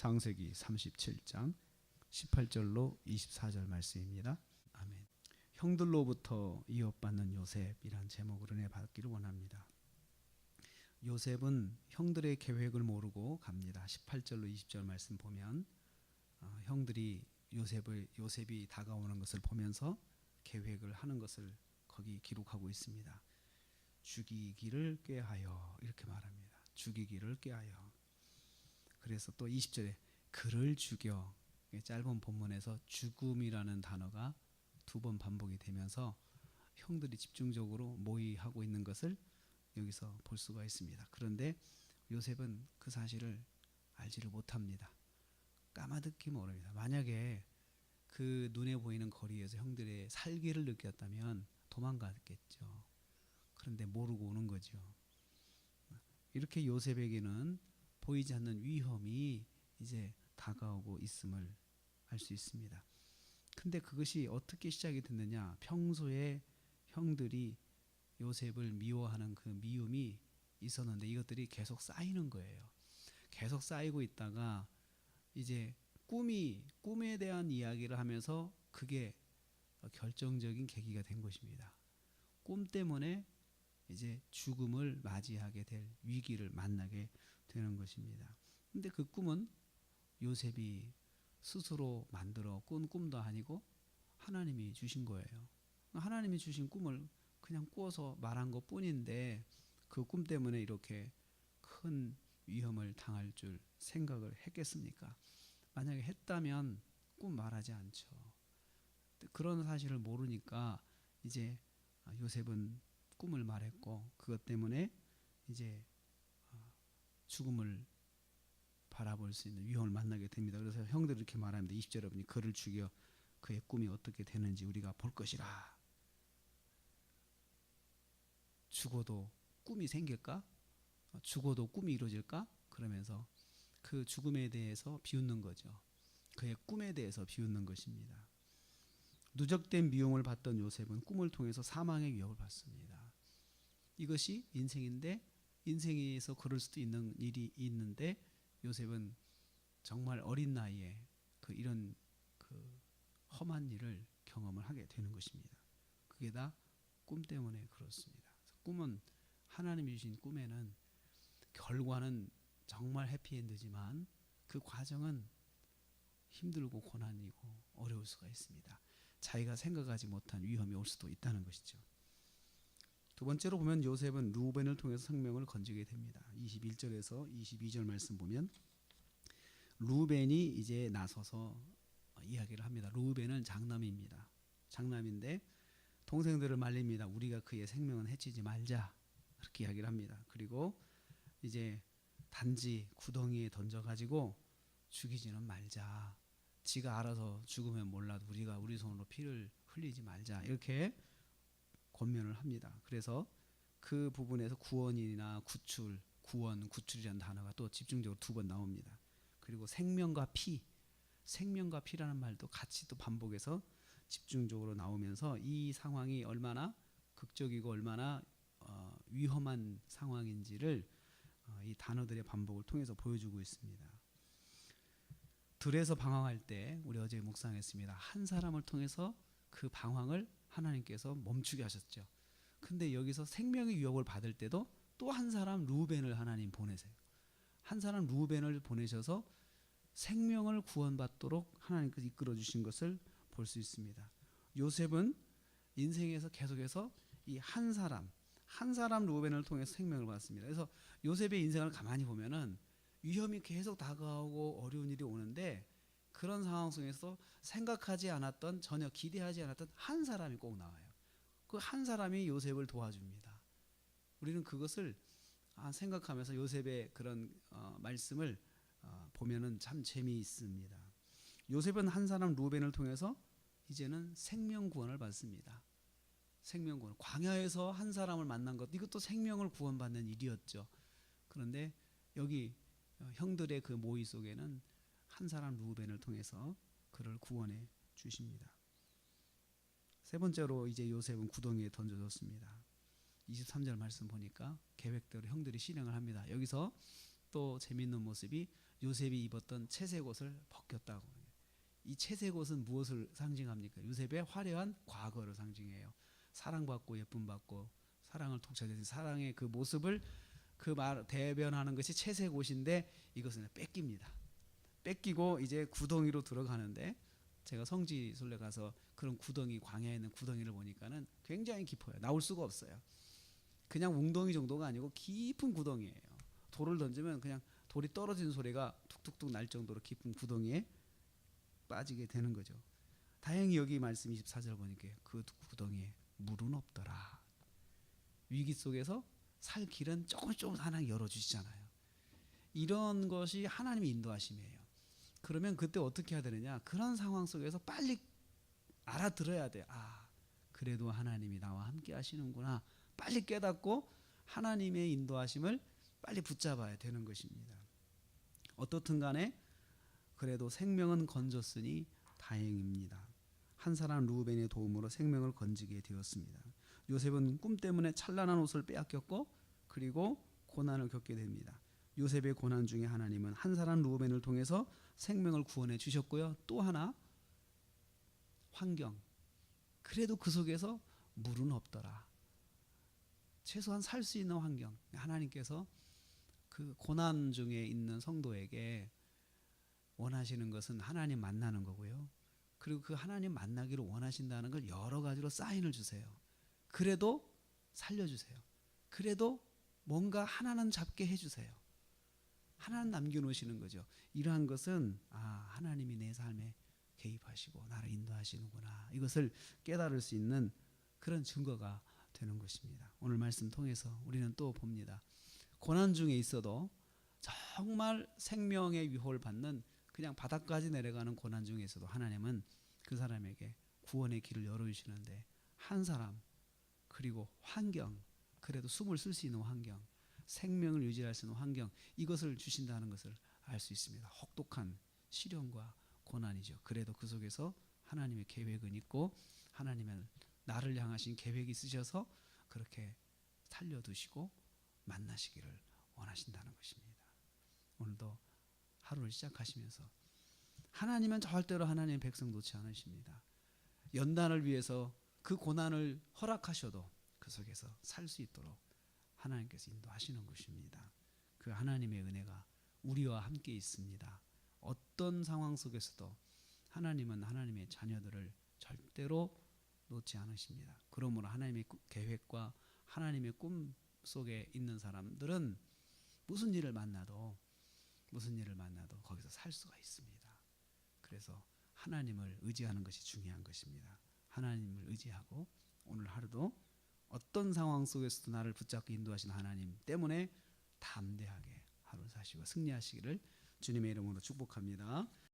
창세기 37장 18절로 24절 말씀입니다. 아멘. 형들로부터 이어받는 요셉이란 제목으로 은혜 받기를 원합니다. 요셉은 형들의 계획을 모르고 갑니다. 18절로 20절 말씀 보면 형들이 요셉이 다가오는 것을 보면서 계획을 하는 것을 거기 기록하고 있습니다. 죽이기를 꾀하여 이렇게 말합니다. 죽이기를 꾀하여. 그래서 또 20절에 그를 죽여. 짧은 본문에서 죽음이라는 단어가 두 번 반복이 되면서 형들이 집중적으로 모의하고 있는 것을 여기서 볼 수가 있습니다. 그런데 요셉은 그 사실을 알지를 못합니다. 까마득히 모릅니다. 만약에 그 눈에 보이는 거리에서 형들의 살기를 느꼈다면 도망갔겠죠. 그런데 모르고 오는 거죠. 이렇게 요셉에게는 보이지 않는 위험이 이제 다가오고 있음을 알 수 있습니다. 근데 그것이 어떻게 시작이 됐느냐? 평소에 형들이 요셉을 미워하는 그 미움이 있었는데 이것들이 계속 쌓이는 거예요. 계속 쌓이고 있다가 이제 꿈에 대한 이야기를 하면서 그게 결정적인 계기가 된 것입니다. 꿈 때문에 이제 죽음을 맞이하게 될 위기를 만나게 되는 것입니다. 근데 그 꿈은 요셉이 스스로 만들어 꾼 꿈도 아니고 하나님이 주신 거예요. 하나님이 주신 꿈을 그냥 꾸어서 말한 것 뿐인데 그 꿈 때문에 이렇게 큰 위험을 당할 줄 생각을 했겠습니까? 만약에 했다면 꿈 말하지 않죠. 그런 사실을 모르니까 이제 요셉은 꿈을 말했고 그것 때문에 이제 죽음을 바라볼 수 있는 위험을 만나게 됩니다. 그래서 형들이 이렇게 말합니다. 20절 여러분이 그를 죽여 그의 꿈이 어떻게 되는지 우리가 볼 것이라. 죽어도 꿈이 생길까? 죽어도 꿈이 이루어질까? 그러면서 그 죽음에 대해서 비웃는 거죠. 그의 꿈에 대해서 비웃는 것입니다. 누적된 미움을 받던 요셉은 꿈을 통해서 사망의 위협을 받습니다. 이것이 인생인데 인생에서 그럴 수도 있는 일이 있는데 요셉은 정말 어린 나이에 이런 험한 일을 경험을 하게 되는 것입니다. 그게 다 꿈 때문에 그렇습니다. 꿈은 하나님이 주신 꿈에는 결과는 정말 해피엔드지만 그 과정은 힘들고 고난이고 어려울 수가 있습니다. 자기가 생각하지 못한 위험이 올 수도 있다는 것이죠. 두 번째로 보면 요셉은 루벤을 통해서 생명을 건지게 됩니다. 21절에서 22절 말씀 보면 루벤이 이제 나서서 이야기를 합니다. 루벤은 장남입니다. 장남인데 동생들을 말립니다. 우리가 그의 생명은 해치지 말자. 그렇게 이야기를 합니다. 그리고 이제 단지 구덩이에 던져가지고 죽이지는 말자. 지가 알아서 죽으면 몰라도 우리가 우리 손으로 피를 흘리지 말자. 이렇게 권면을 합니다. 그래서 그 부분에서 구원이나 구출, 구원, 구출이라는 단어가 또 집중적으로 두 번 나옵니다. 그리고 생명과 피라는 말도 같이 또 반복해서 집중적으로 나오면서 이 상황이 얼마나 극적이고 얼마나 위험한 상황인지를 이 단어들의 반복을 통해서 보여주고 있습니다. 들에서 방황할 때 우리 어제 묵상했습니다. 한 사람을 통해서 그 방황을 하나님께서 멈추게 하셨죠. 근데 여기서 생명의 위협을 받을 때도 또 한 사람 루벤을 하나님 보내세요. 한 사람 루벤을 보내셔서 생명을 구원받도록 하나님께서 이끌어 주신 것을 볼 수 있습니다. 요셉은 인생에서 계속해서 이 한 사람 루벤을 통해서 생명을 받습니다. 그래서 요셉의 인생을 가만히 보면은 위험이 계속 다가오고 어려운 일이 오는데 그런 상황 속에서 생각하지 않았던 전혀 기대하지 않았던 한 사람이 꼭 나와요. 그 한 사람이 요셉을 도와줍니다. 우리는 그것을 생각하면서 요셉의 그런 말씀을 보면은 참 재미있습니다. 요셉은 한 사람 루벤을 통해서 이제는 생명 구원을 받습니다. 생명 구원. 광야에서 한 사람을 만난 것 이것도 생명을 구원받는 일이었죠. 그런데 여기 형들의 그 모의 속에는 한 사람 루벤을 통해서 그를 구원해 주십니다. 세 번째로 이제 요셉은 구덩이에 던져졌습니다. 23절 말씀 보니까 계획대로 형들이 실행을 합니다. 여기서 또 재미있는 모습이 요셉이 입었던 채색 옷을 벗겼다고. 이 채색 옷은 무엇을 상징합니까? 요셉의 화려한 과거를 상징해요. 사랑받고 예쁨받고 사랑을 독차지해서 사랑의 그 모습을 그 말 대변하는 것이 채색 옷인데 이것은 뺏깁니다. 뺏기고 이제 구덩이로 들어가는데 제가 성지순례 가서 그런 구덩이, 광야에 있는 구덩이를 보니까는 굉장히 깊어요. 나올 수가 없어요. 그냥 웅덩이 정도가 아니고 깊은 구덩이에요. 돌을 던지면 그냥 돌이 떨어지는 소리가 툭툭툭 날 정도로 깊은 구덩이에 빠지게 되는 거죠. 다행히 여기 말씀 24절 보니까 그 구덩이에 물은 없더라. 위기 속에서 살 길은 조금 하나님 열어주시잖아요. 이런 것이 하나님의 인도하심이에요. 그러면 그때 어떻게 해야 되느냐? 그런 상황 속에서 빨리 알아들어야 돼. 아, 그래도 하나님이 나와 함께 하시는구나. 빨리 깨닫고 하나님의 인도하심을 빨리 붙잡아야 되는 것입니다. 어떻든 간에 그래도 생명은 건졌으니 다행입니다. 한 사람 르우벤의 도움으로 생명을 건지게 되었습니다. 요셉은 꿈 때문에 찬란한 옷을 빼앗겼고 그리고 고난을 겪게 됩니다. 요셉의 고난 중에 하나님은 한 사람 르우벤을 통해서 생명을 구원해 주셨고요. 또 하나 환경. 그래도 그 속에서 물은 없더라. 최소한 살 수 있는 환경. 하나님께서 그 고난 중에 있는 성도에게 원하시는 것은 하나님 만나는 거고요. 그리고 그 하나님 만나기를 원하신다는 걸 여러 가지로 사인을 주세요. 그래도 살려주세요. 그래도 뭔가 하나는 잡게 해주세요. 하나는 남겨놓으시는 거죠. 이러한 것은 하나님이 내 삶에 개입하시고 나를 인도하시는구나. 이것을 깨달을 수 있는 그런 증거가 되는 것입니다. 오늘 말씀 통해서 우리는 또 봅니다. 고난 중에 있어도 정말 생명의 유혹을 받는 그냥 바닥까지 내려가는 고난 중에 있어도 하나님은 그 사람에게 구원의 길을 열어주시는데 한 사람 그리고 환경, 그래도 숨을 쉴 수 있는 환경, 생명을 유지할 수 있는 환경, 이것을 주신다는 것을 알 수 있습니다. 혹독한 시련과 고난이죠. 그래도 그 속에서 하나님의 계획은 있고 하나님은 나를 향하신 계획이 있으셔서 그렇게 살려두시고 만나시기를 원하신다는 것입니다. 오늘도 하루를 시작하시면서 하나님은 절대로 하나님의 백성 놓지 않으십니다. 연단을 위해서 그 고난을 허락하셔도 그 속에서 살 수 있도록 하나님께서 인도하시는 것입니다. 그 하나님의 은혜가 우리와 함께 있습니다. 어떤 상황 속에서도 하나님은 하나님의 자녀들을 절대로 놓지 않으십니다. 그러므로 하나님의 계획과 하나님의 꿈 속에 있는 사람들은 무슨 일을 만나도 거기서 살 수가 있습니다. 그래서 하나님을 의지하는 것이 중요한 것입니다. 하나님을 의지하고 오늘 하루도 어떤 상황 속에서도 나를 붙잡고 인도하신 하나님 때문에 담대하게 하루 사시고 승리하시기를 주님의 이름으로 축복합니다.